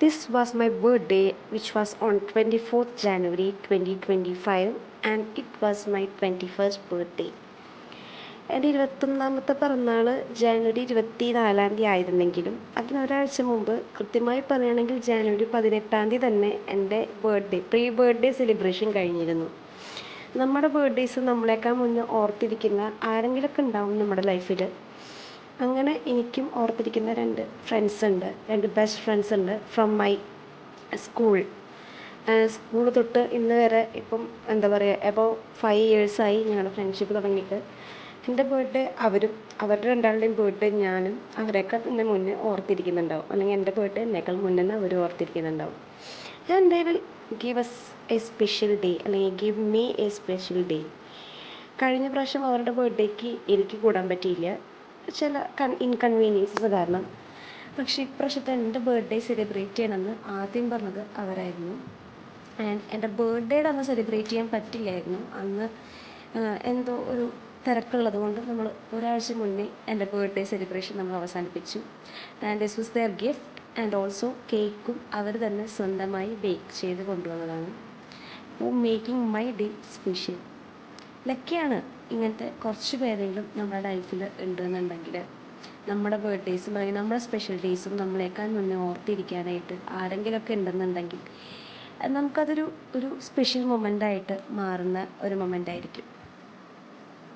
This was my birthday, which was on 24th January 2025, and it was my 21st birthday. എൻ്റെ 21ാമത്തെ പിറന്നാൾ ജാനുവരി 24 ആയിരുന്നെങ്കിലും അതിനൊരാഴ്ച മുമ്പ്, കൃത്യമായി പറയുകയാണെങ്കിൽ ജാനുവരി 18 തന്നെ എൻ്റെ പ്രീ ബർത്ത്ഡേ സെലിബ്രേഷൻ കഴിഞ്ഞിരുന്നു. നമ്മുടെ ബർത്ത്ഡേസ് നമ്മളെക്കാൾ മുന്നേ ഓർത്തിരിക്കുന്ന ആരെങ്കിലുമൊക്കെ ഉണ്ടാവും നമ്മുടെ ലൈഫിൽ. അങ്ങനെ എനിക്കും ഓർത്തിരിക്കുന്ന രണ്ട് ബെസ്റ്റ് ഫ്രണ്ട്സ് ഉണ്ട് ഫ്രം മൈ സ്കൂൾ. സ്കൂൾ തൊട്ട് ഇന്ന് വരെ ഇപ്പം എന്താ പറയുക, എബോവ് 5 ഇയേഴ്സായി ഞങ്ങളുടെ ഫ്രണ്ട്ഷിപ്പ് തുടങ്ങിയിട്ട്. എൻ്റെ ബർത്ത്ഡേ അവരുടെ രണ്ടാളുടെയും ബർത്ത്ഡേ ഞാനും അവരെക്കാൾ തന്നെ മുന്നേ ഓർത്തിരിക്കുന്നുണ്ടാവും, അല്ലെങ്കിൽ എൻ്റെ ബർത്ത്ഡേ എന്നേക്കാൾ മുന്നേ തന്നെ അവർ ഓർത്തിരിക്കുന്നുണ്ടാവും. And they will give us a special day, അല്ലെങ്കിൽ give me a special day. കഴിഞ്ഞ പ്രാവശ്യം അവരുടെ ബർത്ത്ഡേക്ക് എനിക്ക് കൂടാൻ പറ്റിയില്ല, ചില ഇൻകൺവീനിയൻസസ് കാരണം. പക്ഷേ ഇപ്രാവശ്യത്തെ എൻ്റെ ബർത്ത്ഡേ സെലിബ്രേറ്റ് ചെയ്യണമെന്ന് ആദ്യം പറഞ്ഞത് അവരായിരുന്നു. ആൻഡ് എൻ്റെ ബർത്ത്ഡേയുടെ അന്ന് സെലിബ്രേറ്റ് ചെയ്യാൻ പറ്റില്ലായിരുന്നു. അന്ന് എന്തോ ഒരു തിരക്കുള്ളത് കൊണ്ട് നമ്മൾ ഒരാഴ്ച മുന്നേ എൻ്റെ ബർത്ത്ഡേ സെലിബ്രേഷൻ നമ്മൾ അവസാനിപ്പിച്ചു. And this was their gift. And also കേക്കും അവർ തന്നെ സ്വന്തമായി ബേക്ക് ചെയ്ത് കൊണ്ടുവന്നതാണ്. Making my day special. ലക്കിയാണ് ഇങ്ങനത്തെ കുറച്ച് പേരെങ്കിലും നമ്മുടെ ലൈഫിൽ ഉണ്ടെന്നുണ്ടെങ്കിൽ. നമ്മുടെ ബർത്ത്ഡേസും അല്ലെങ്കിൽ നമ്മുടെ സ്പെഷ്യൽ ഡേയ്സും നമ്മളേക്കാൾ മുന്നേ ഓർത്തിരിക്കാനായിട്ട് ആരെങ്കിലുമൊക്കെ ഉണ്ടെന്നുണ്ടെങ്കിൽ നമുക്കതൊരു സ്പെഷ്യൽ മൊമെൻ്റായിട്ട് മാറുന്ന ഒരു മൊമെൻ്റായിരിക്കും.